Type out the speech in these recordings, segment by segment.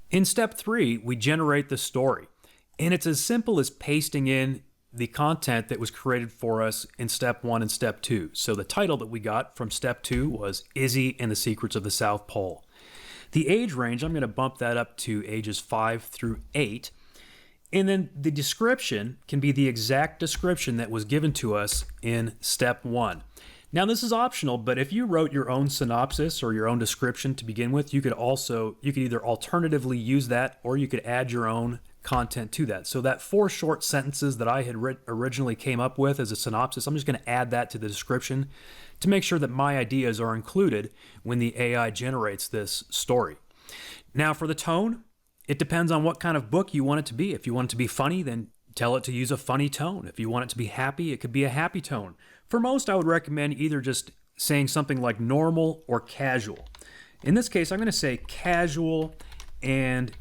In step 3, we generate the story. And it's as simple as pasting in the content that was created for us in step 1 and step 2. So the title that we got from step 2 was Izzy and the Secrets of the South Pole. The age range, I'm going to bump that up to ages 5 through 8. And then the description can be the exact description that was given to us in step 1. Now this is optional, but if you wrote your own synopsis or your own description to begin with, you could either alternatively use that, or you could add your own content to that. So that 4 short sentences that I had originally came up with as a synopsis, I'm just going to add that to the description to make sure that my ideas are included when the AI generates this story. Now for the tone, it depends on what kind of book you want it to be. If you want it to be funny, then tell it to use a funny tone. If you want it to be happy, it could be a happy tone. For most, I would recommend either just saying something like normal or casual. In this case, I'm going to say casual and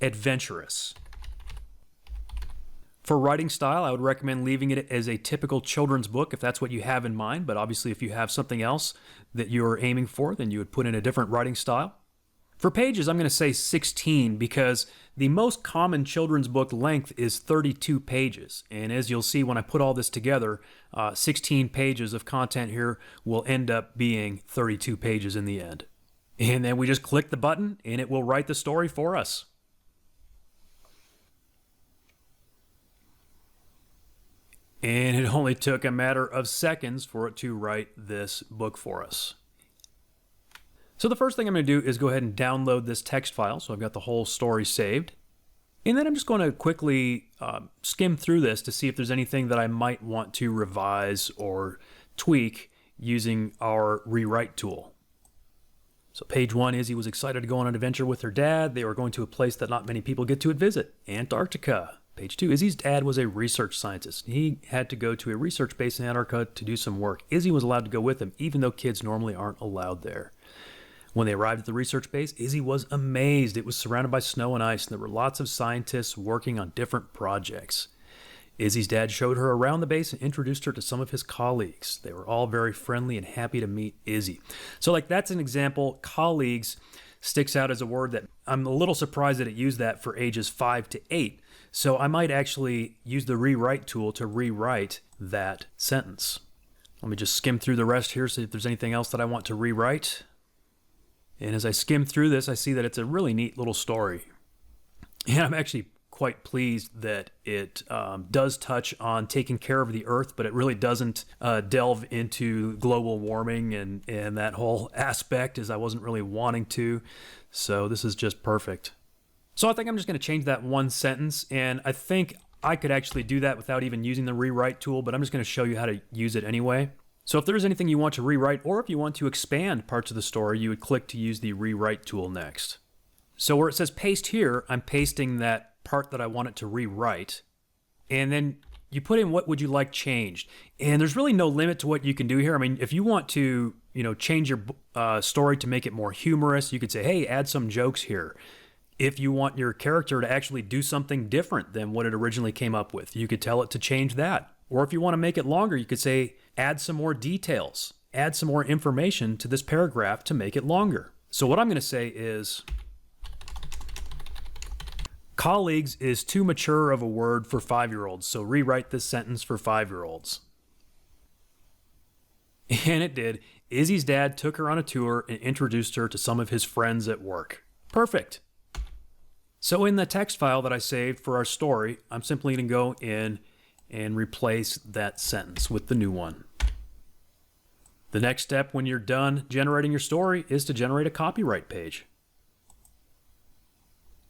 adventurous. For writing style, I would recommend leaving it as a typical children's book if that's what you have in mind, but obviously if you have something else that you're aiming for, then you would put in a different writing style. For pages, I'm going to say 16 because the most common children's book length is 32 pages. And as you'll see when I put all this together, 16 pages of content here will end up being 32 pages in the end. And then we just click the button and it will write the story for us. And it only took a matter of seconds for it to write this book for us. So the first thing I'm going to do is go ahead and download this text file. So I've got the whole story saved. And then I'm just going to quickly skim through this to see if there's anything that I might want to revise or tweak using our rewrite tool. So page 1, Izzy was excited to go on an adventure with her dad. They were going to a place that not many people get to visit, Antarctica. Page 2, Izzy's dad was a research scientist. He had to go to a research base in Antarctica to do some work. Izzy was allowed to go with him, even though kids normally aren't allowed there. When they arrived at the research base, Izzy was amazed. It was surrounded by snow and ice, and there were lots of scientists working on different projects. Izzy's dad showed her around the base and introduced her to some of his colleagues. They were all very friendly and happy to meet Izzy. So that's an example. Colleagues sticks out as a word that I'm a little surprised that it used that for ages 5 to 8. So I might actually use the rewrite tool to rewrite that sentence. Let me just skim through the rest here, see if there's anything else that I want to rewrite. And as I skim through this, I see that it's a really neat little story. And I'm actually quite pleased that it does touch on taking care of the earth, but it really doesn't delve into global warming and that whole aspect, as I wasn't really wanting to. So this is just perfect. So I think I'm just going to change that one sentence, and I think I could actually do that without even using the rewrite tool, but I'm just going to show you how to use it anyway. So if there's anything you want to rewrite, or if you want to expand parts of the story, you would click to use the rewrite tool next. So where it says paste here, I'm pasting that part that I want it to rewrite. And then you put in what would you like changed. And there's really no limit to what you can do here. I mean, if you want to, change your story to make it more humorous, you could say, hey, add some jokes here. If you want your character to actually do something different than what it originally came up with, you could tell it to change that. Or if you want to make it longer, you could say, add some more details, add some more information to this paragraph to make it longer. So what I'm going to say is, colleagues is too mature of a word for 5-year-olds, so rewrite this sentence for 5-year-olds. And it did. Izzy's dad took her on a tour and introduced her to some of his friends at work. Perfect. So in the text file that I saved for our story, I'm simply going to go in and replace that sentence with the new one. The next step when you're done generating your story is to generate a copyright page.